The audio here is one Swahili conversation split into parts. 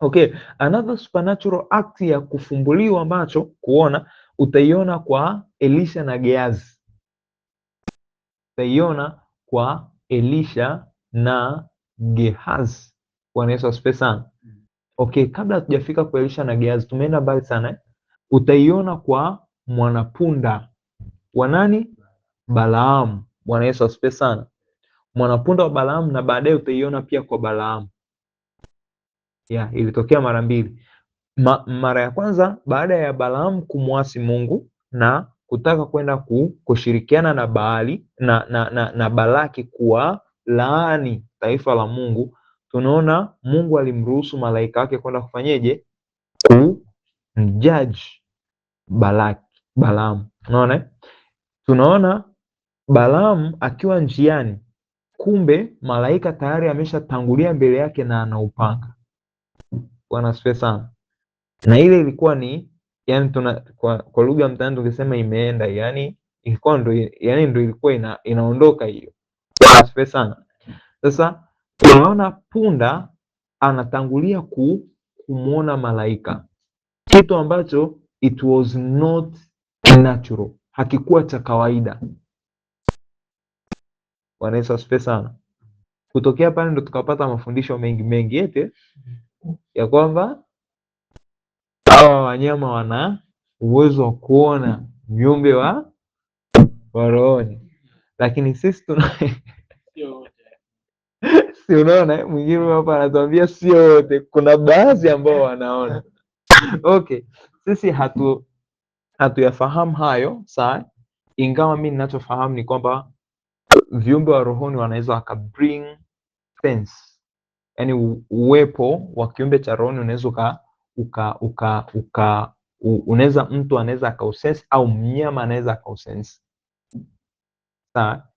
Okay, another supernatural act ya kufumbuliwa macho kuona utaiona kwa Elisha na Gehazi. Utaiona kwa Elisha na Gehazi. Bwana Yesu asifiwe sana. Okay, kabla hatujafika kwa Elisha na Gehazi, tumeenda mbali sana. Utaiona kwa mwanapunda wa nani? Balaamu. Bwana Yesu asifiwe sana. Mwanapunda wa Balaamu, na baadaye utaiona pia kwa Balaamu. Ilitokea mara mbili. Mara ya kwanza baada ya Balaamu kumwasi Mungu na kutaka kwenda kushirikiana na Baali na Balaki kuwa laani taifa la Mungu, tunaona Mungu alimruhusu malaika wake kwenda kufanyeje? Kumjudge Balaamu. Unaona? Tunaona Balaamu akiwa njiani, kumbe malaika tayari ameshatangulia mbele yake na ana upanga. Bwana asifiwe sana. Na ile ilikuwa ni kwa lugha mtaani tungesema imeenda, ilikuwa ndo ilikuwa inaondoka hiyo. Bwana asifiwe sana. Sasa tunaona punda anatangulia kumuona malaika, kitu ambacho it was not natural, hakikuwa cha kawaida. Bwana Yesu asifiwe sana. Kutokea pale ndo tukapata mafundisho mengi eti ya kwamba hawa wanyama wana uwezo wa kuona viumbe wa rohoni, lakini sisi si unaona, mwingine hapa anatuambia sio wote, kuna baadhi ambao wanaona. Okay, sisi hatuyafahamu hayo sawa, ingawa mimi ninachofahamu ni kwamba viumbe wa rohoni wanaweza waka bring sense, yani uwepo wa kiumbe cha rohoni unaweza unaweza mtu anaweza akausense au mnyama anaweza akausense. Sawa?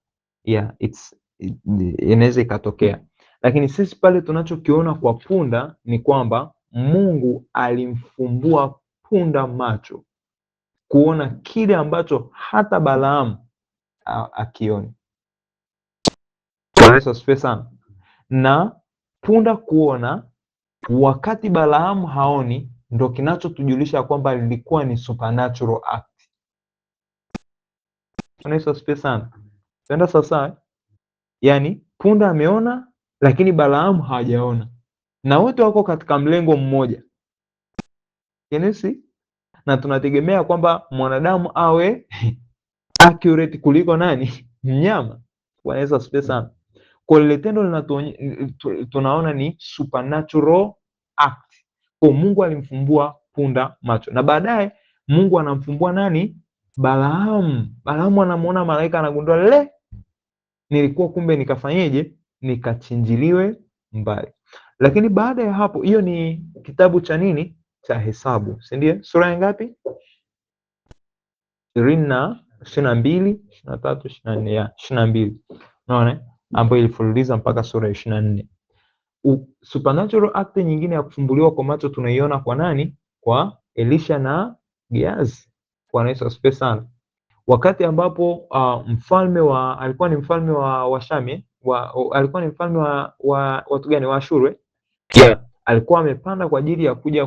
Inaweza ikatokea. Lakini sisi pale tunachokiona kwa punda ni kwamba Mungu alimfumbua punda macho kuona kile ambacho hata Balaamu akioni. Yesu asifiwe sana. Na punda kuona wakati Balaamu haoni ndo kinachotujulisha kwamba lilikuwa ni supernatural act. Yesu asifiwe sana. Tenda sasa, yani punda ameona lakini Balaamu hajaona, na wote wako katika mlengo mmoja. Kenesi, na tunategemea kwamba mwanadamu awe accurate kuliko nani? Mnyama. Bwana Yesu asifiwe sana. Kwa lile tendo tunaona ni supernatural act. Kwa Mungu alimfumbua punda macho, na baadaye Mungu anamfumbua nani? Balaamu. Balaamu anamuona malaika, anagundua nilikuwa kumbe nikafanyeje? Nikachinjiliwe mbali. Lakini baada ya hapo, hiyo ni kitabu cha nini? Cha Hesabu, si ndio? Sura ya ngapi? 22, 23, 24, 22. Unaona? Ambayo ilifululiza mpaka sura ya 24. Supernatural act nyingine ya kufumbuliwa kwa macho tunaiona kwa nani? Kwa Elisha na Gehazi. Bwana Yesu asifiwe sana. Wakati ambapo alikuwa ni mfalme wa Shami, alikuwa ni mfalme wa watu gani? Wa Ashuru. Alikuwa amepanda kwa ajili ya kuja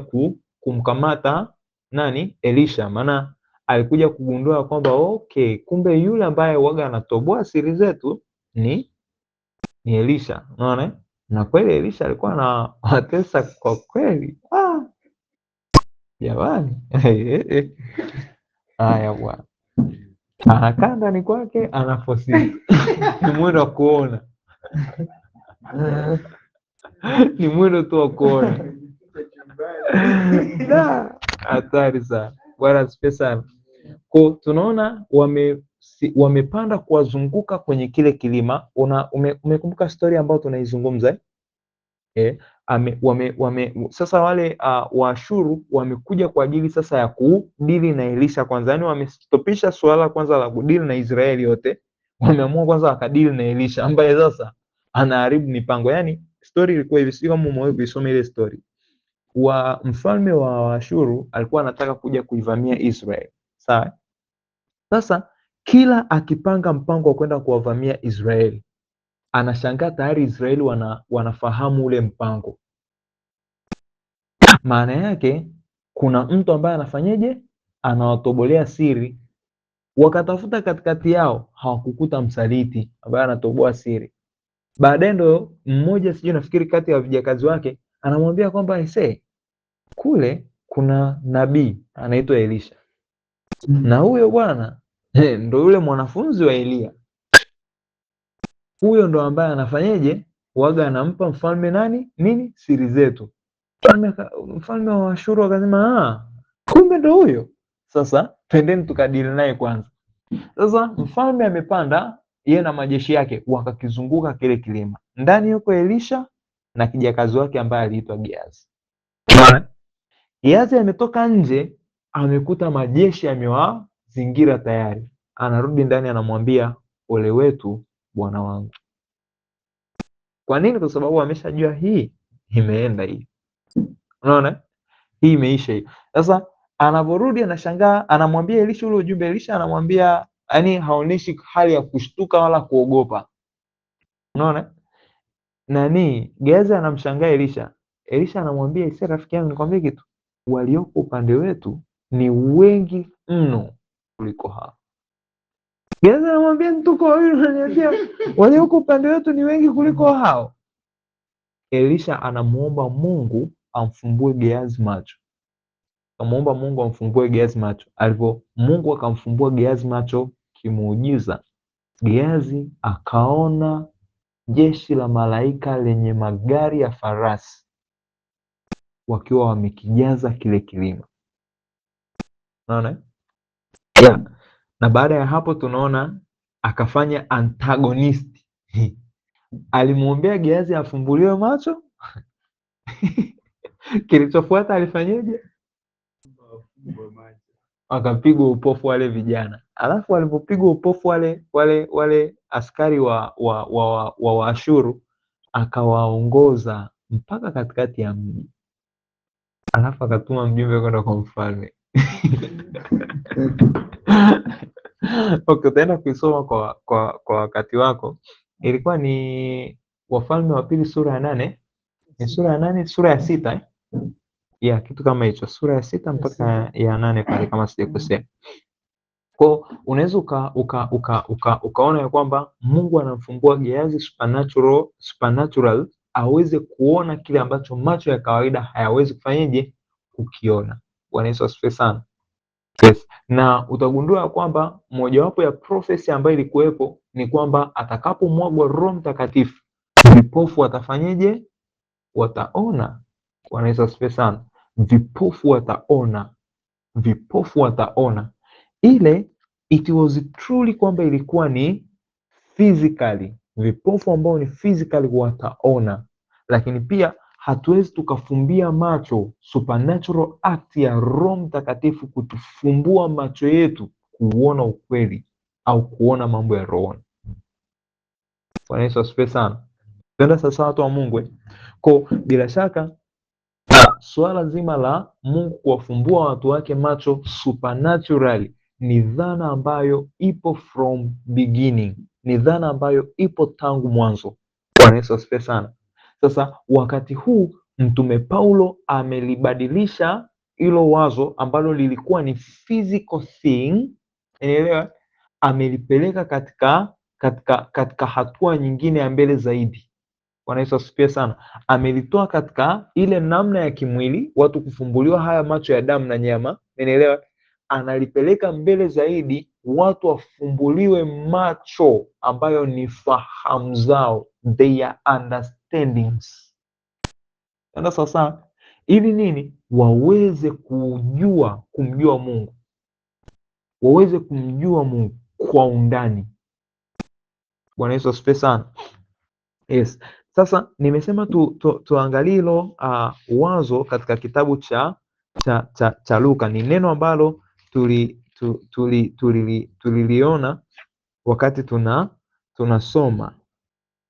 kumkamata nani? Elisha. Maana alikuja kugundua kwamba okay, kumbe yule ambaye waga anatoboa siri zetu ni Elisha. Unaona? Na kweli Elisha alikuwa na watesa kwa kweli. Jamani. Haya bwana. Anakaa ndani kwake, anafosili. Ni mwendo wa kuona. Ni mwendo tu wa kuona. Hatari sana. Bwana asifiwe sana. Kwa tunaona wamepanda kuwazunguka kwenye kile kilima. Umekumbuka story ambayo tunaizungumza? Sasa wale Waashuru wamekuja kwa ajili sasa ya kudili na Elisha kwanza. Yaani wamestopisha swala kwanza la kudili na Israeli yote. Wameamua kwanza wakadili na Elisha ambaye sasa anaharibu mipango. Yaani story ilikuwa hivi, sio kama umewahi kuisoma ile story. Mfalme wa Ashuru alikuwa anataka kuja kuivamia Israeli. Sawa? Sasa kila akipanga mpango wa kwenda kuwavamia Israeli, anashangaa tayari Israeli wanafahamu ule mpango. maana yake kuna mtu ambaye anafanyeje, anawatobolea siri. Wakatafuta katikati yao, hawakukuta msaliti ambaye anatoboa siri. Baadaye ndo mmoja, sijui nafikiri kati ya vijakazi wake, anamwambia kwamba aisee, kule kuna nabii anaitwa Elisha, na huyo bwana ndo yule mwanafunzi wa Elia. Huyo ndo ambaye anafanyeje, waga anampa mfalme nini siri zetu. Mfalme wa Ashuru akasema, kumbe ndo huyo. Sasa twendeni tukadili naye kwanza. Sasa mfalme amepanda yeye na majeshi yake, wakakizunguka kile kilima. Ndani yuko Elisha na kijakazi wake ambaye aliitwa Gehazi. Gehazi ametoka nje, amekuta majeshi yamewazingira tayari. Anarudi ndani, anamwambia ole wetu bwana wangu. Kwa nini? Kwa sababu ameshajua hii imeenda hii. Unaona? Hii imeisha hii. Sasa anaporudi anashangaa, anamwambia Elisha ule ujumbe. Elisha anamwambia, yani haoneshi hali ya kushtuka wala kuogopa. Unaona? Gehazi anamshangaa Elisha. Elisha anamwambia, "Isi rafiki yangu, nikwambie kitu. Walioko upande wetu ni wengi mno kuliko hao." Gehazi anamwambia, "Tuko wawili unaniambia walioko upande wetu ni wengi kuliko hao?" Elisha anamuomba Mungu amfumbue Gehazi macho. Amuomba Mungu amfumbue Gehazi macho. Alipo Mungu akamfumbua Gehazi macho kimuujiza, Gehazi akaona jeshi la malaika lenye magari ya farasi wakiwa wamekijaza kile kilima. Unaona? Yeah. Na baada ya hapo tunaona akafanya antagonist. Alimwombea Gehazi afumbuliwe macho. Kilichofuata alifanyaje? Wakapigwa upofu wale vijana. Alafu walipopigwa upofu wale askari wa Ashuru, akawaongoza mpaka katikati ya mji. Alafu akatuma mjumbe kwenda kwa mfalme. Okay, utaenda kuisoma kwa wakati wako. Ilikuwa ni Wafalme wa Pili sura ya 8. Ni sura ya 8, sura ya 6 ya kitu kama hicho, sura ya 6 mpaka ya 8 pale kama sijakosea. Kwa unaweza ukaona ya kwamba Mungu anamfumbua Gehazi supernatural aweze kuona kile ambacho macho ya kawaida hayawezi kufanyaje kukiona. Bwana Yesu asifiwe sana. Yes. Na utagundua kwamba mojawapo ya prophecy ambayo ilikuwepo ni kwamba atakapomwagwa Roho Mtakatifu, vipofu watafanyaje? Wataona. Bwana Yesu asifiwe sana. Vipofu wataona. Ile it was truly kwamba ilikuwa ni physically, vipofu ambao ni physically wataona, lakini pia hatuwezi tukafumbia macho supernatural act ya Roho Mtakatifu kutufumbua macho yetu kuona ukweli au kuona mambo ya rohoni. Bwana Yesu asifiwe sana. Tenda sasa watu wa Mungu. Kwa bila shaka swala zima la Mungu kuwafumbua watu wake macho supernaturally ni dhana ambayo ipo from beginning, ni dhana ambayo ipo tangu mwanzo. Bwana Yesu asifiwe sana. Sasa wakati huu Mtume Paulo amelibadilisha hilo wazo ambalo lilikuwa ni physical thing, unaelewa, amelipeleka katika hatua nyingine ya mbele zaidi. Bwana Yesu asifiwe sana. Amelitoa katika ile namna ya kimwili, watu kufumbuliwa haya macho ya damu na nyama, unaelewa, analipeleka mbele zaidi, watu wafumbuliwe macho ambayo ni fahamu zao, their understandings. Ndio sasa ili nini? Waweze kumjua Mungu. Waweze kumjua Mungu kwa undani. Bwana Yesu asifiwe sana. Yes. Sasa nimesema tuangalie hilo wazo katika kitabu cha Luka. Ni neno ambalo tuliliona wakati tunasoma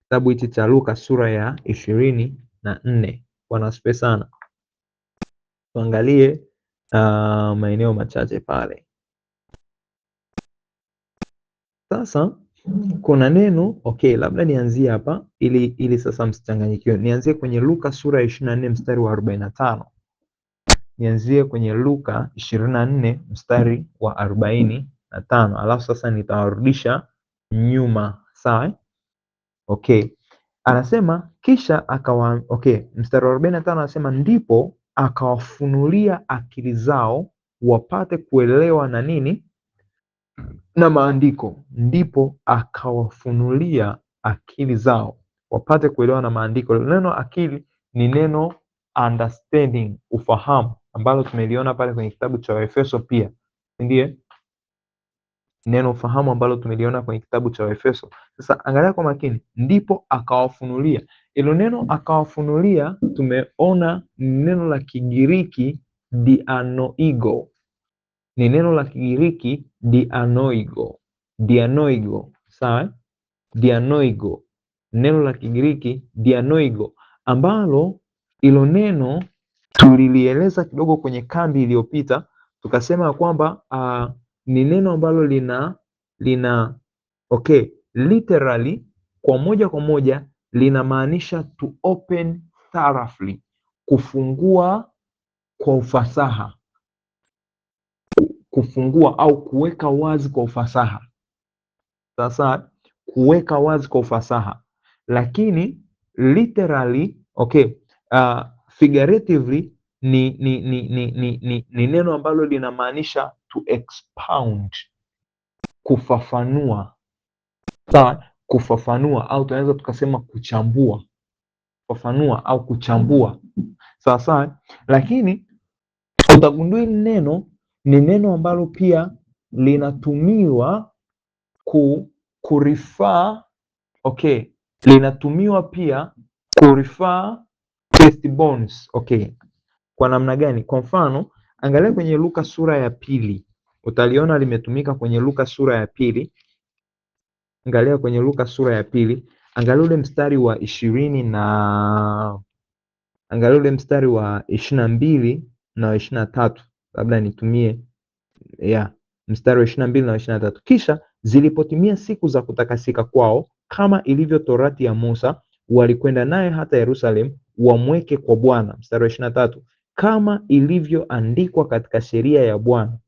kitabu hichi cha Luka sura ya 24. Bwana asifiwe sana. Tuangalie maeneo machache pale. Sasa kuna neno, okay, labda nianzie hapa ili sasa msichanganyikiwe. Nianzie kwenye Luka sura ya 24 mstari wa 45. nianzie kwenye Luka 24 mstari wa 45, alafu sasa nitawarudisha nyuma, sawa? Okay. Anasema kisha akawa mstari wa 45 anasema ndipo akawafunulia akili zao wapate kuelewa na nini? Na maandiko. Ndipo akawafunulia akili zao wapate kuelewa na maandiko. Neno akili ni neno understanding, ufahamu, ambalo tumeliona pale kwenye kitabu cha Waefeso pia, ndiye neno ufahamu ambalo tumeliona kwenye kitabu cha Waefeso. Sasa angalia kwa makini, ndipo akawafunulia. Ilo neno akawafunulia tumeona ni neno la Kigiriki dianoigo, ni neno la Kigiriki dianoigo, sawa? Dianoigo, neno la Kigiriki dianoigo, ambalo ilo neno tulilieleza kidogo kwenye kambi iliyopita, tukasema kwamba ni neno ambalo lina literally kwa moja linamaanisha to open thoroughly, kufungua kwa ufasaha, kufungua au kuweka wazi kwa ufasaha. Sasa kuweka wazi kwa ufasaha, lakini literally figuratively ni neno ambalo linamaanisha to expound, kufafanua. Sawa, kufafanua au tunaweza tukasema kuchambua, kufafanua au kuchambua, sawa sawa. Lakini utagundua hili neno ni neno ambalo pia linatumiwa kurifaa, linatumiwa pia kurifaa firstborns. Kwa namna gani? Kwa mfano, angalia kwenye Luka sura ya 2, utaliona limetumika kwenye Luka sura ya 2. Angalia kwenye Luka sura ya 2, angalia ule mstari wa 20 na angalia ule mstari wa 22 na 23, labda nitumie mstari wa 22 na 23. Kisha zilipotimia siku za kutakasika kwao, kama ilivyo torati ya Musa, walikwenda naye hata Yerusalemu wamweke kwa Bwana. Mstari wa 23, kama ilivyoandikwa katika sheria ya Bwana.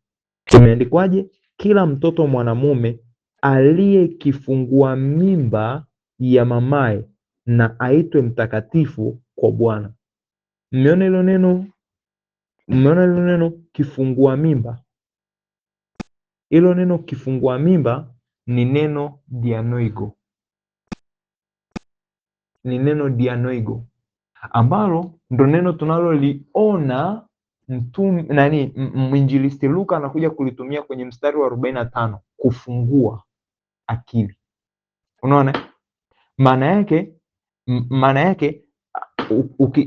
Imeandikwaje? Kila mtoto mwanamume aliyekifungua mimba ya mamaye na aitwe mtakatifu kwa Bwana. Mmeona hilo neno? Mmeona hilo neno kifungua mimba? Hilo neno kifungua mimba ni neno dianoigo, ni neno dianoigo ambalo ndo neno tunaloliona mwinjilisti Luka anakuja kulitumia kwenye mstari wa 45, kufungua akili. Unaona maana yake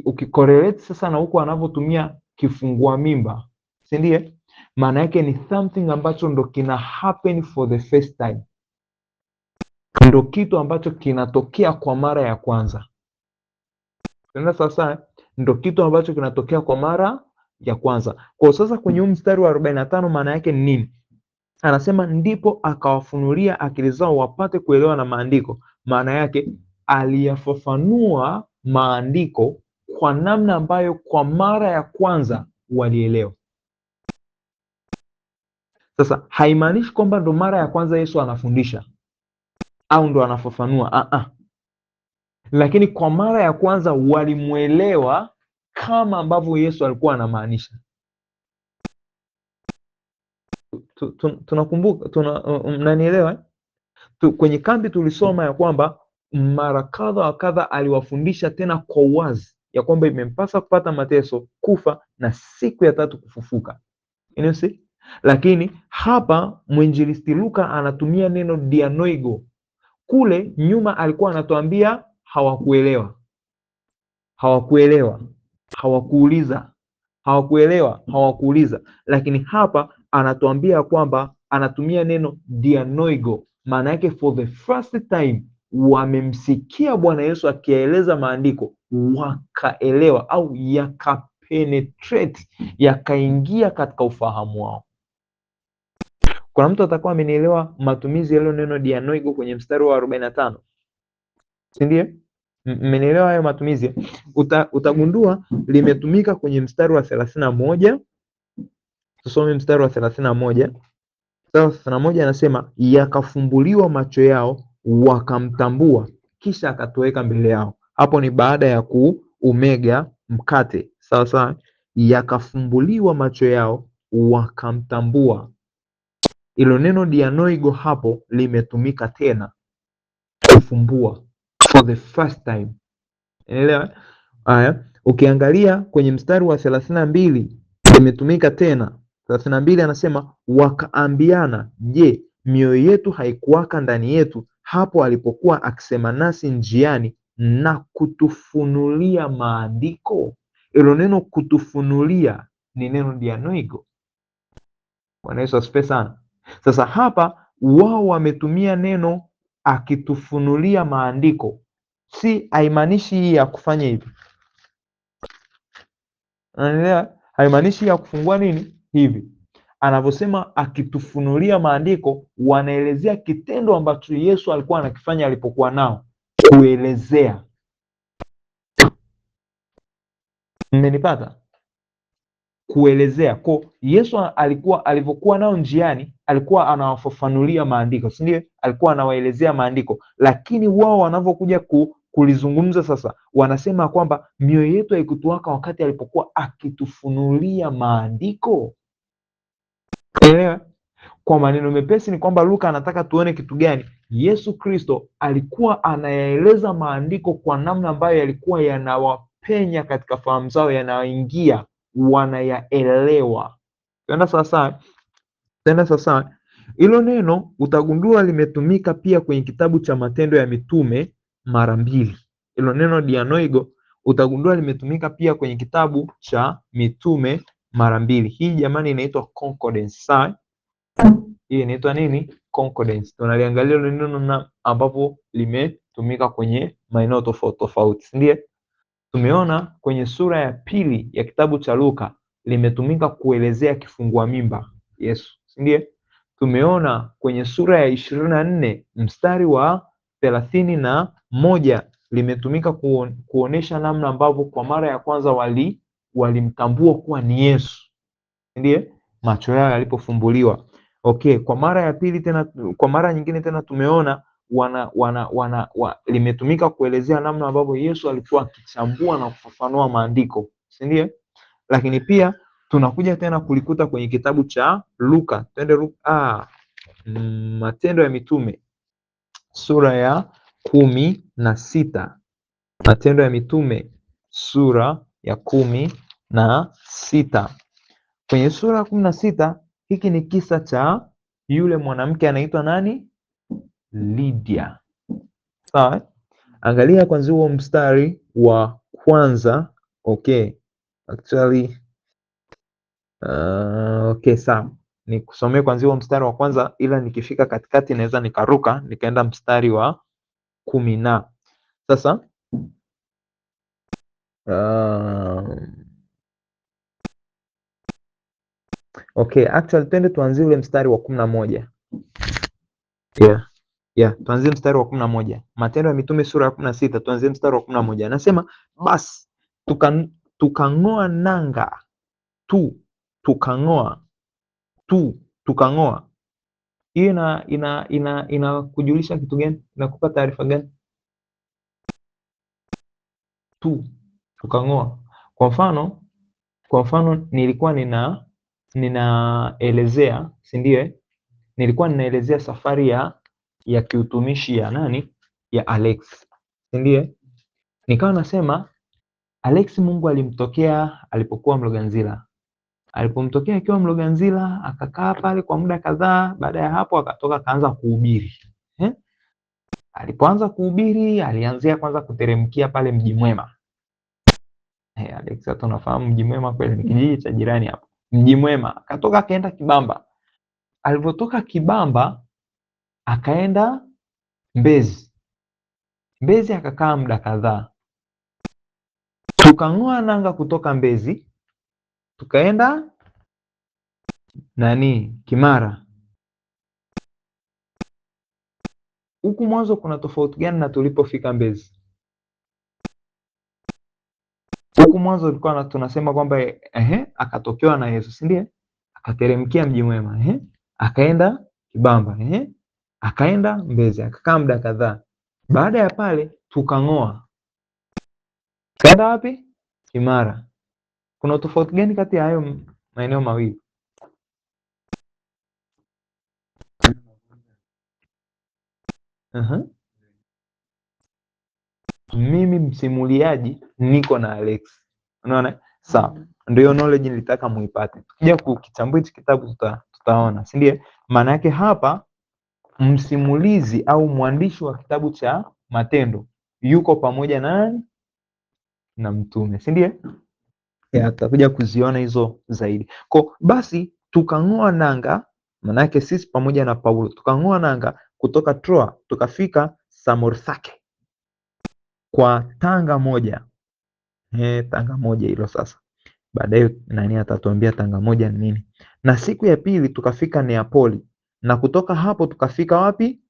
ukikorelate sasa na huko anavyotumia kifungua mimba, si ndiye? Maana yake ni something ambacho ndo kina happen for the first time, ndo kitu ambacho kinatokea kwa mara ya kwanza. Sasa ndo kitu ambacho kinatokea kwa mara ya kwanza. Kwa sasa kwenye huu mstari wa 45 maana yake ni nini? Anasema ndipo akawafunulia akili zao wapate kuelewa na maandiko. Maana yake aliyafafanua maandiko kwa namna ambayo kwa mara ya kwanza walielewa. Sasa haimaanishi kwamba ndo mara ya kwanza Yesu anafundisha au ndo anafafanua, lakini kwa mara ya kwanza walimuelewa kama ambavyo Yesu alikuwa anamaanisha. Tunakumbuka, mnanielewa? Kwenye kambi tulisoma ya kwamba mara kadha wa kadha aliwafundisha tena kwa uwazi ya kwamba imempasa kupata mateso, kufa na siku ya tatu kufufuka. Lakini hapa mwinjilisti Luka anatumia neno dianoigo. Kule nyuma alikuwa anatuambia hawakuelewa, hawakuuliza, lakini hapa anatuambia kwamba anatumia neno dianoigo. Maana yake for the first time wamemsikia Bwana Yesu akieleza maandiko, wakaelewa au yakapenetrate, yakaingia katika ufahamu wao. Kuna mtu atakuwa amenielewa matumizi ya hilo neno dianoigo kwenye mstari wa 45, si ndiye? Mmenielewa hayo matumizi? Utagundua limetumika kwenye mstari wa 31. Tusome mstari wa 31. Mstari wa 31 anasema yakafumbuliwa macho yao wakamtambua, kisha akatoweka mbele yao. Hapo ni baada ya kuumega mkate. Sawa sawa. Yakafumbuliwa macho yao wakamtambua. Ilo neno dianoigo hapo limetumika tena kufumbua, for the first time. Unaelewa? Haya, ukiangalia kwenye mstari wa 32 limetumika tena. 32 anasema wakaambiana, je, mioyo yetu haikuwaka ndani yetu hapo alipokuwa akisema nasi njiani na kutufunulia maandiko? Ilo neno kutufunulia ni neno dianoigo. Bwana Yesu asifiwe sana. Sasa hapa wao wametumia neno akitufunulia maandiko, si haimaanishi hii ya kufanya hivi. Unaelewa? Haimaanishi ya kufungua nini hivi. Anavyosema akitufunulia maandiko, wanaelezea kitendo ambacho Yesu alikuwa anakifanya alipokuwa nao, kuelezea. Mmenipata? Kuelezea. Kwa Yesu alikuwa alivyokuwa nao njiani, alikuwa anawafafanulia maandiko, si ndio? Alikuwa anawaelezea maandiko, lakini wao wanavyokuja kulizungumza sasa, wanasema kwamba mioyo yetu haikutuwaka wakati alipokuwa akitufunulia maandiko. Elewa? Kwa maneno mepesi ni kwamba Luka anataka tuone kitu gani? Yesu Kristo alikuwa anayaeleza maandiko kwa namna ambayo yalikuwa yanawapenya katika fahamu zao, yanawaingia, wanayaelewa. Tenda sasa. Hilo neno utagundua limetumika pia kwenye kitabu cha Matendo ya Mitume mara 2. Hilo neno dianoigo utagundua limetumika pia kwenye kitabu cha Mitume mara 2. Hii jamani inaitwa concordance. Sawa? Hii inaitwa nini? Concordance. Tunaliangalia hilo neno na ambapo limetumika kwenye maeneo tofauti tofauti, ndio? Tumeona kwenye sura ya 2 ya kitabu cha Luka limetumika kuelezea kifungua mimba Yesu, ndio? Tumeona kwenye sura ya 24 mstari wa 31 limetumika kuonesha namna ambavyo kwa mara ya kwanza walimtambua kuwa ni Yesu, ndio? Macho yao yalipofumbuliwa. Okay, kwa mara ya pili tena, kwa mara nyingine tena tumeona limetumika kuelezea namna ambavyo Yesu alikuwa akichambua na kufafanua maandiko, si ndio? Lakini pia tunakuja tena kulikuta kwenye kitabu cha Luka. Matendo ya Mitume sura ya 16. Matendo ya Mitume sura ya 16. Kwenye sura ya 16 hiki ni kisa cha yule mwanamke anaitwa nani? Lydia. Sawa? Angalia kwanza huo mstari wa kwanza. Okay. Actually okay, sawa. Nikusomee kwanza huo mstari wa kwanza, ila nikifika katikati naweza nikaruka nikaenda mstari wa 10. Sasa okay, actually twende tuanzie ule mstari wa 11. Tuanzie mstari wa 11. Matendo ya Mitume sura ya 16, tuanzie mstari wa 11. Anasema basi tukang'oa nanga tukang'oa. Hiyo inakujulisha kitu gani? Inakupa taarifa gani? Tukang'oa. Kwa mfano nilikuwa ninaelezea, si ndio? Nilikuwa ninaelezea safari ya kiutumishi ya nani? Ya Alex, si ndio? Nikawa nasema Alex Mungu alimtokea alipokuwa Mloganzila. Alipomtokea akiwa Mloganzila akakaa pale kwa muda kadhaa, baada ya hapo akatoka akaanza kuhubiri. Alipoanza kuhubiri alianzia kwanza kuteremkia pale Mji Mwema. Alex, hata unafahamu Mji Mwema kweli, ni kijiji cha jirani hapo. Mji Mwema, akatoka akaenda Kibamba. Alipotoka Kibamba akaenda Mbezi. Mbezi akakaa muda kadhaa. Tukang'oa nanga kutoka Mbezi tukaenda Kimara. Huku mwanzo kuna tofauti gani na tulipofika Mbezi? Huku mwanzo tulikuwa tunasema kwamba akatokewa na Yesu, si ndiye? Akateremkia Mji Mwema, akaenda Kibamba, akaenda Mbezi, akakaa muda kadhaa. Baada ya pale tukang'oa. Kaenda wapi? Kimara. Kuna tofauti gani kati ya hayo maeneo mawili? Mimi msimuliaji niko na Alex. Unaona? Sawa. Ndio knowledge nilitaka muipate. Tukija kukichambua hichi kitabu tutaona, si ndiye? Maana yake hapa msimulizi au mwandishi wa kitabu cha Matendo yuko pamoja na mtume, si ndiye? Tutakuja kuziona hizo zaidi. Kwa basi tukang'oa nanga, maana yake sisi pamoja na Paulo tukang'oa nanga kutoka Troa tukafika Samosate kwa tanga moja. Tanga moja hilo sasa. Baadaye nani atatuambia tanga moja ni nini. Na siku ya pili tukafika Neapoli na kutoka hapo tukafika wapi?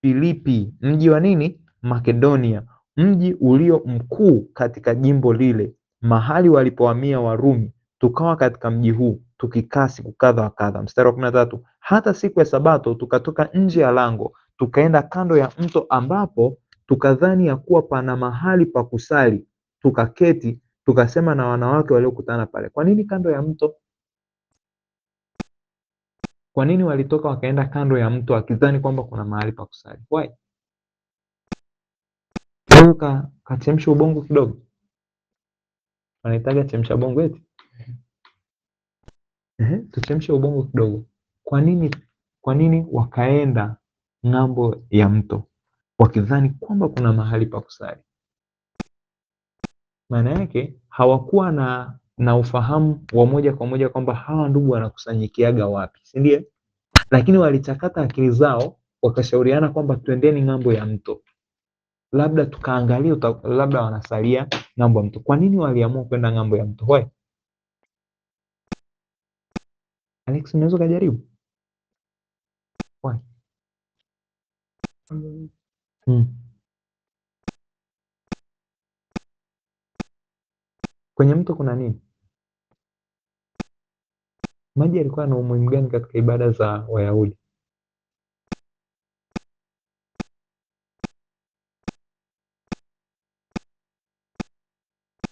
Filipi, mji wa nini? Makedonia, mji ulio mkuu katika jimbo lile, mahali walipohamia Warumi. Tukawa katika mji huu tukikaa siku kadha wa kadha. Mstari wa 13, hata siku ya Sabato tukatoka nje ya lango tukaenda kando ya mto, ambapo tukadhani ya kuwa pana mahali pa kusali, tukaketi tukasema na wanawake waliokutana pale. Kwa nini kando ya mto? Kwa nini walitoka wakaenda kando ya mto akidhani kwamba kuna mahali pa kusali? Why? Kachemsha ubongo kidogo. Wanaitaga chemsha bongo eti? Tuchemshe ubongo kidogo. Kwa nini wakaenda ng'ambo ya mto wakidhani kwamba kuna mahali pa kusali? Maana yake hawakuwa na ufahamu wa moja kwa moja kwamba hawa ndugu wanakusanyikiaga wapi, si ndiye? Lakini walichakata akili zao wakashauriana kwamba twendeni ng'ambo ya mto, labda tukaangalia labda wanasalia ng'ambo ya mto. Kwa nini waliamua kwenda ng'ambo ya mto? Why? Alex, unaweza kujaribu? Why? Kwenye mto kuna nini? Maji yalikuwa na umuhimu gani katika ibada za Wayahudi?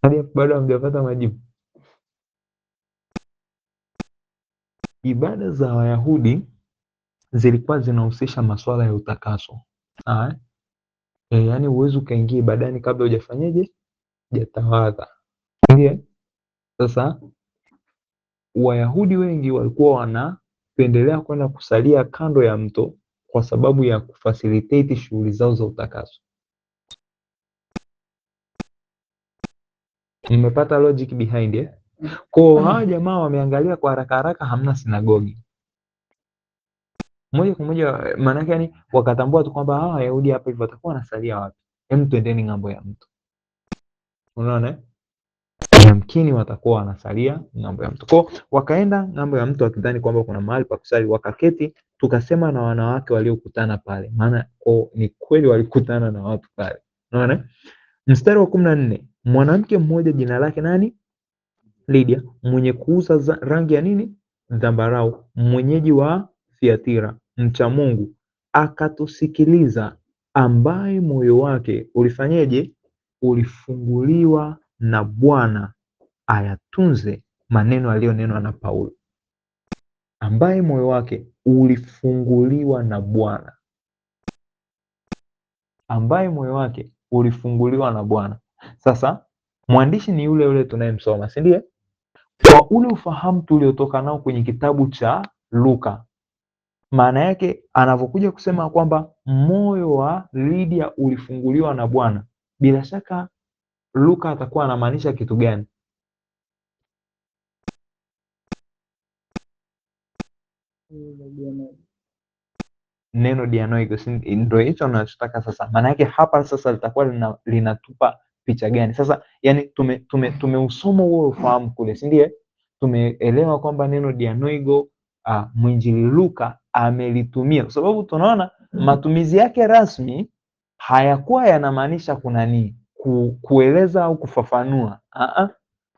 Hadi bado hamjapata majibu. Ibada za Wayahudi zilikuwa zinahusisha masuala ya utakaso. Yaani huwezi ukaingia ibadani kabla hujafanyaje? Hujatawadha. Ndiyo. Sasa Wayahudi wengi walikuwa wanapendelea kwenda kusalia kando ya mto kwa sababu ya kufacilitate shughuli zao za utakaso. Mmepata logic behind Kwa hawa jamaa wameangalia kwa haraka haraka, hamna sinagogi. Moja kwa moja maana yake yani wakatambua tu kwamba hawa Wayahudi hapa hivyo watakuwa wanasalia wapi? Twendeni ng'ambo ya mto. Unaona? Yamkini watakuwa wanasalia ng'ambo ya mto. Kwa wakaenda ng'ambo ya mto wakidhani kwamba kuna mahali pa kusali, wakaketi tukasema na wanawake waliokutana pale. Maana ni kweli walikutana na watu pale. Unaona? Mstari wa 14, mwanamke mmoja jina lake nani? Lydia, mwenye kuuza rangi ya nini? Zambarau, mwenyeji wa Thiatira, mcha Mungu, akatusikiliza, ambaye moyo wake ulifanyeje? Ulifunguliwa na Bwana ayatunze maneno aliyonenwa na Paulo. Ambaye moyo wake ulifunguliwa na Bwana. Ambaye moyo wake ulifunguliwa na Bwana. Sasa mwandishi ni yule yule tunayemsoma, si ndiye? Kwa ule ufahamu tuliotoka nao kwenye kitabu cha Luka, maana yake anavyokuja kusema kwamba moyo wa Lydia ulifunguliwa na Bwana, bila shaka Luka atakuwa anamaanisha kitu gani? Neno dianoigo, ndio hicho anachotaka sasa. Maana yake hapa sasa litakuwa linatupa picha gani? Sasa yani tumeusoma huo ufahamu kule, si ndiye? Tumeelewa kwamba neno dianoigo mwinjili Luka amelitumia kwa sababu tunaona matumizi yake rasmi hayakuwa yanamaanisha kuna nini. kueleza au kufafanua.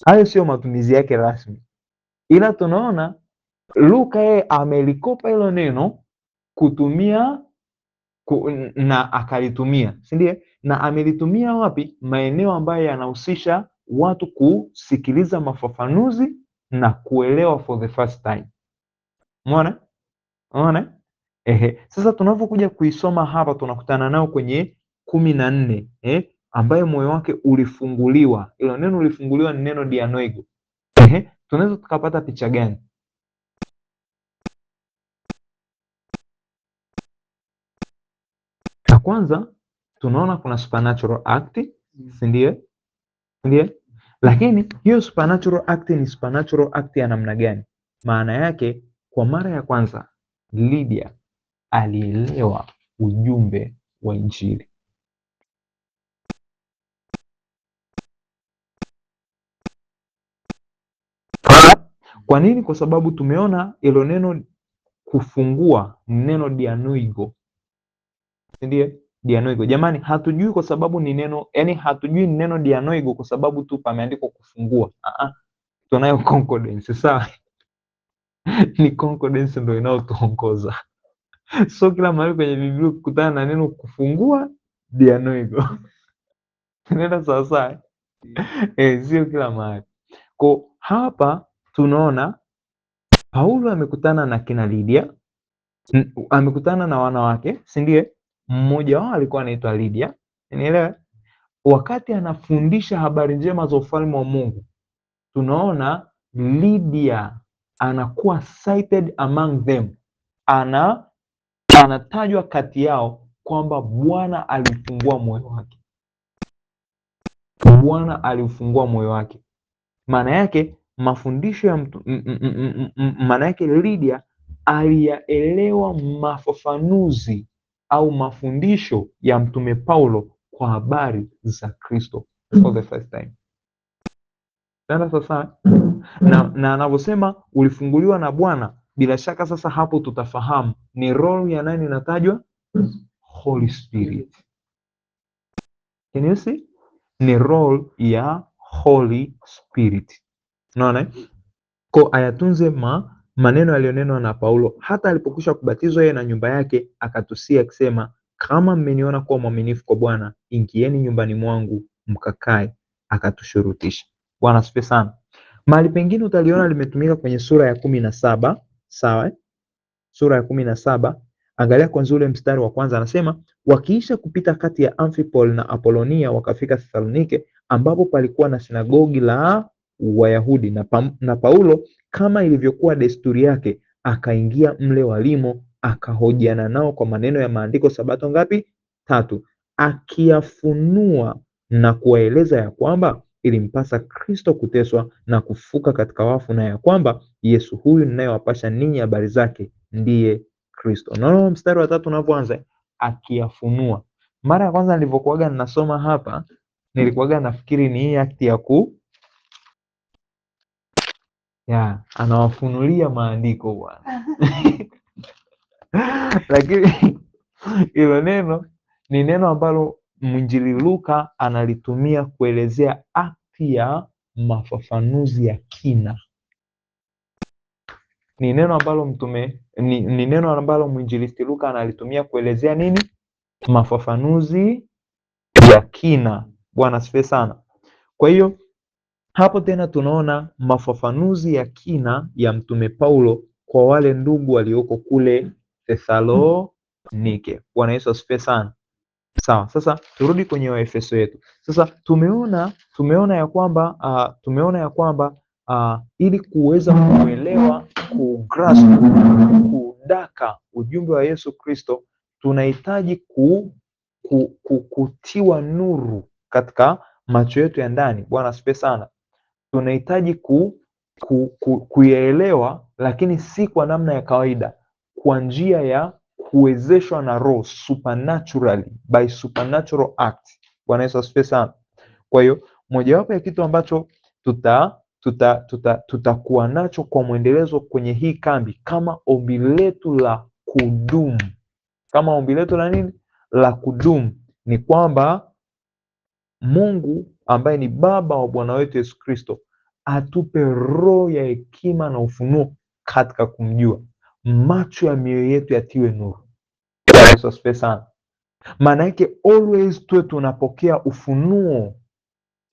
Hayo sio matumizi yake rasmi, ila tunaona Luka yeye amelikopa hilo neno kutumia na akalitumia, si ndiye? Na amelitumia wapi? Maeneo ambayo yanahusisha watu kusikiliza mafafanuzi na kuelewa for the first time. Umeona? Sasa tunavyokuja kuisoma hapa tunakutana nao kwenye 14 ambaye moyo wake ulifunguliwa. Hilo neno ulifunguliwa ni neno dianoigo. Tunaweza tukapata picha gani? La kwanza tunaona kuna supernatural act, si ndiye? Lakini hiyo supernatural act ni supernatural act ya namna gani? Maana yake kwa mara ya kwanza Lydia alielewa ujumbe wa Injili. Kwa nini? Kwa sababu tumeona hilo neno kufungua ni neno dianoigo. Ndiye dianoigo. Jamani, hatujui kwa sababu ni neno, yani hatujui ni neno dianoigo kwa sababu tu pameandikwa kufungua. Tunayo concordance, sawa? Ni concordance ndio inayotuongoza. So kila mahali kwenye Biblia ukutana na neno kufungua dianoigo. Nenda sawa sawa. Sio kila mahali. Kwa hapa tunaona Paulo amekutana na kina Lydia, amekutana na wanawake, si ndiye? Mmoja wao alikuwa anaitwa Lydia. Unielewa? Wakati anafundisha habari njema za ufalme wa Mungu, tunaona Lydia anakuwa cited among them. Anatajwa kati yao kwamba Bwana alifungua moyo wake. Bwana alifungua moyo wake. Maana yake mafundisho ya maana yake Lydia aliyaelewa mafafanuzi au mafundisho ya Mtume Paulo kwa habari za Kristo for the first time. Sasa na anavyosema ulifunguliwa na Bwana, bila shaka sasa hapo tutafahamu ni role ya nani inatajwa? Holy Spirit. Can you see? Ni role ya Holy Spirit. Unaona? Kwa ayatunze maneno yaliyonenwa na Paulo hata alipokwisha kubatizwa yeye na nyumba yake, akatusia akisema, kama mmeniona kuwa mwaminifu kwa Bwana, ingieni nyumbani mwangu mkakae. Akatushurutisha. Bwana asifiwe sana. Mahali pengine utaliona limetumika kwenye sura ya 17, sawa? Sura ya 17, angalia kwanza ule mstari wa kwanza, anasema wakiisha kupita kati ya Amphipoli na Apolonia wakafika Thesalonike, ambapo palikuwa na sinagogi la Wayahudi, na Paulo kama ilivyokuwa desturi yake akaingia mle walimo, akahojiana nao kwa maneno ya maandiko sabato ngapi? 3, akiyafunua na kuwaeleza ya kwamba ilimpasa Kristo kuteswa na kufuka katika wafu, na ya kwamba Yesu huyu ninayewapasha ninyi habari zake ndiye Kristo. Naona mstari wa 3 unavyoanza, akiyafunua. Mara ya kwanza nilivyokuaga ninasoma hapa, nilikuaga nafikiri ni hii akti ya anawafunulia maandiko bwana. Lakini hilo neno ni neno ambalo mwinjili Luka analitumia kuelezea akti ya mafafanuzi ya kina. Ni neno ambalo mwinjilisti Luka analitumia kuelezea nini? Mafafanuzi ya kina. Bwana asifiwe sana. Kwa hiyo hapo tena tunaona mafafanuzi ya kina ya Mtume Paulo kwa wale ndugu walioko kule Thesalonike. Bwana Yesu asifiwe sana. Sawa, sasa turudi kwenye Waefeso yetu. Sasa tumeona ya kwamba ili kuweza kuelewa, kugrasp, kudaka ujumbe wa Yesu Kristo, tunahitaji kutiwa nuru katika macho yetu ya ndani. Bwana asifiwe sana. Tunahitaji kuyaelewa, lakini si kwa namna ya kawaida, kwa njia ya kuwezeshwa na Roho, supernaturally, by supernatural act. Bwana Yesu asifiwe sana. Kwa hiyo mojawapo ya kitu ambacho tutakuwa nacho kwa mwendelezo kwenye hii kambi kama ombi letu la kudumu, kama ombi letu la nini? La kudumu, ni kwamba Mungu ambaye ni Baba wa Bwana wetu Yesu Kristo atupe roho ya hekima na ufunuo katika kumjua, macho ya mioyo yetu yatiwe nuru. Yesu asifiwe sana. Maana yake always tuwe tunapokea ufunuo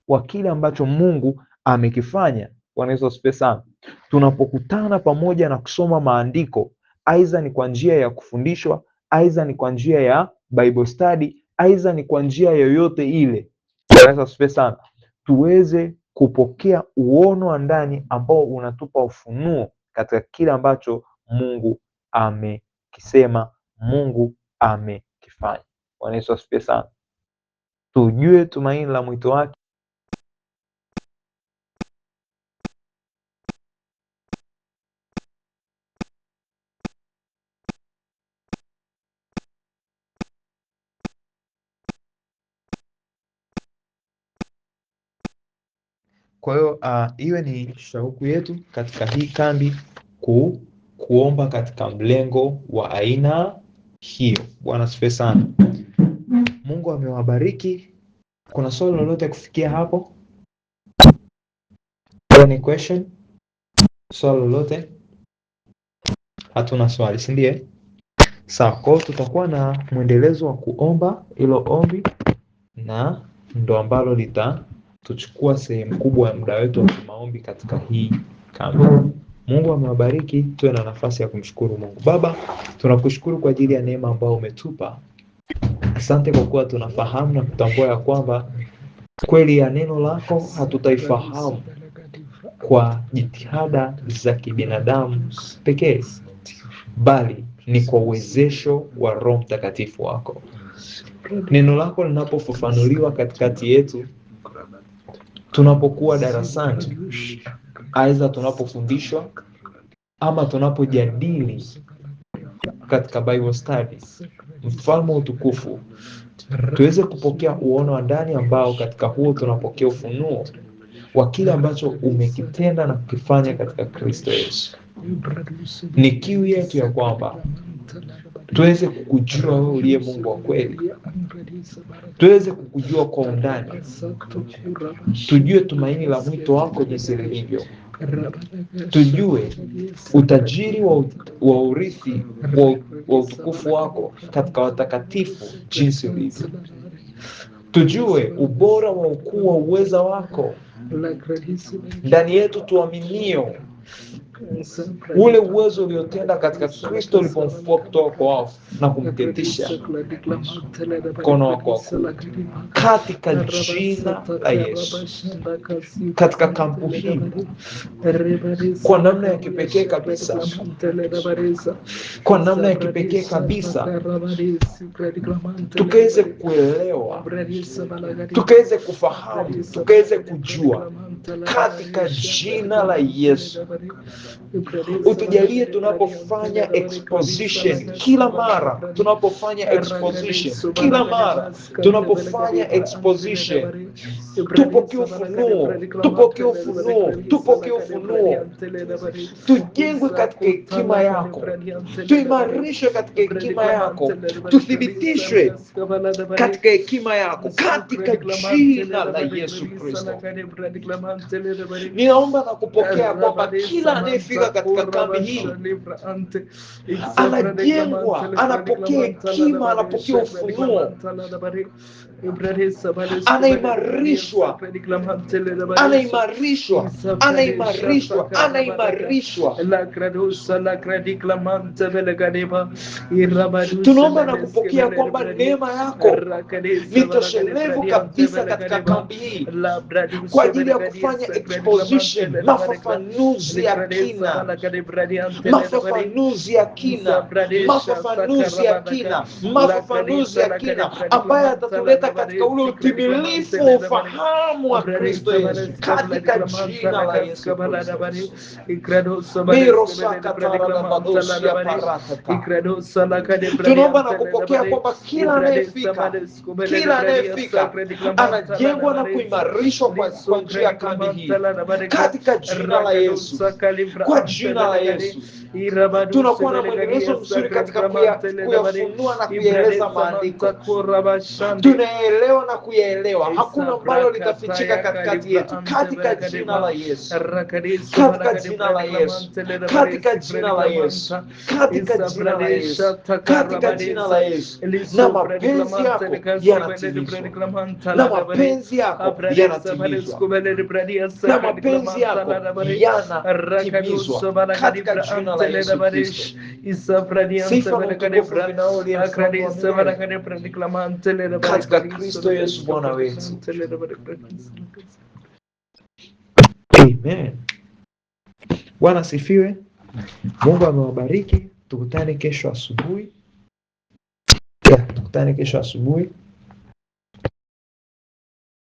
wa kile ambacho Mungu amekifanya. Bwana Yesu asifiwe sana. Tunapokutana pamoja na kusoma maandiko, aidha ni kwa njia ya kufundishwa, aidha ni kwa njia ya Bible study, aidha ni kwa njia yoyote ile, Bwana Yesu asifiwe sana, tuweze kupokea uono wa ndani ambao unatupa ufunuo katika kile ambacho Mungu amekisema, Mungu amekifanya. Bwana Yesu asifiwe sana. Tujue tumaini la mwito wake. Kwa hiyo iwe ni shauku yetu katika hii kambi kuomba katika mlengo wa aina hiyo. Bwana asifiwe sana. Mungu amewabariki. Kuna swali lolote kufikia hapo? Any question? Swali lolote? Hatuna swali, si ndiye? Sawa, kwa hiyo tutakuwa na mwendelezo wa kuomba hilo ombi, na ndo ambalo litatuchukua sehemu kubwa ya muda wetu wa maombi katika hii kambi. Mungu amewabariki. Tuwe na nafasi ya kumshukuru Mungu. Baba, tunakushukuru kwa ajili ya neema ambayo umetupa. Asante kwa kuwa tunafahamu na kutambua ya kwamba kweli ya neno lako hatutaifahamu kwa jitihada za kibinadamu pekee, bali ni kwa uwezesho wa Roho Mtakatifu wako. Neno lako linapofafanuliwa katikati yetu, tunapokuwa darasani, aidha tunapofundishwa ama tunapojadili katika Bible studies, mfalme wa utukufu, tuweze kupokea uono wa ndani ambao katika huo tunapokea ufunuo wa kile ambacho umekitenda na kukifanya katika Kristo Yesu. Ni kiu yetu ya kwamba tuweze kukujua wewe uliye Mungu wa kweli, tuweze kukujua kwa undani, tujue tumaini la mwito wako jinsi lilivyo, tujue utajiri wa urithi wa utukufu wako katika watakatifu jinsi ulivyo, tujue ubora wa ukuu wa uweza wako ndani yetu tuaminio, ule uwezo uliotenda katika Kristo ulipomfufua kutoka kwa wafu na kumketisha mkono wako wa kuume, katika jina la Yesu. Katika kampu hii kwa namna ya kipekee kabisa, kwa namna ya kipekee kabisa, tukaweze kuelewa, tukaweze kufahamu, tukaweze kujua katika jina la Yesu. Utujalie tunapofanya exposition kila mara, tunapofanya exposition kila mara, tunapofanya exposition, tupokee ufunuo, tupokee ufunuo, tupokee ufunuo, tujengwe katika hekima yako, tuimarishwe katika hekima yako, tuthibitishwe katika hekima yako, katika jina la Yesu Kristo. Ninaomba na kupokea kwamba kila anayefika katika kambi hii anajengwa, anapokea hekima, anapokea ufunuo, anaimarishwa, anaimarishwa, anaimarishwa, anaimarishwa. Tunaomba na kupokea kwamba neema yako ni toshelevu kabisa katika kambi hii kwa ajili ya kufanya exposition, mafafanuzi ya kina, mafafanuzi ya kina, mafafanuzi ya kina, mafafanuzi ya kina ambayo atatuleta katika ule utimilifu wa ufahamu wa Kristo Yesu, katika jina la Yesu Kristo. Tunaomba na kupokea kwamba kila anayefika anajengwa na kuimarishwa kwa njia kambi hii katika jina la Yesu, kwa jina la Yesu. Tunakuwa na mwendelezo mzuri katika kuyafunua na kuyaeleza maandiko. Tunaelewa na kuyaelewa, hakuna ambalo litafichika katikati yetu, katika jina la Yesu, katika jina la Yesu, katika jina la Yesu, katika jina la Yesu, katika jina la Yesu. Na mapenzi yako yanatimizwa, na mapenzi yako yanatimizwa, na mapenzi yako yanatimizwa katika jina la Yesu Kristo. Sifa na utukufu vinaolia katika Kristo Yesu Bwana wetu. Amen. Bwana sifiwe. Mungu amewabariki. Tukutane kesho asubuhi. Tukutane kesho asubuhi.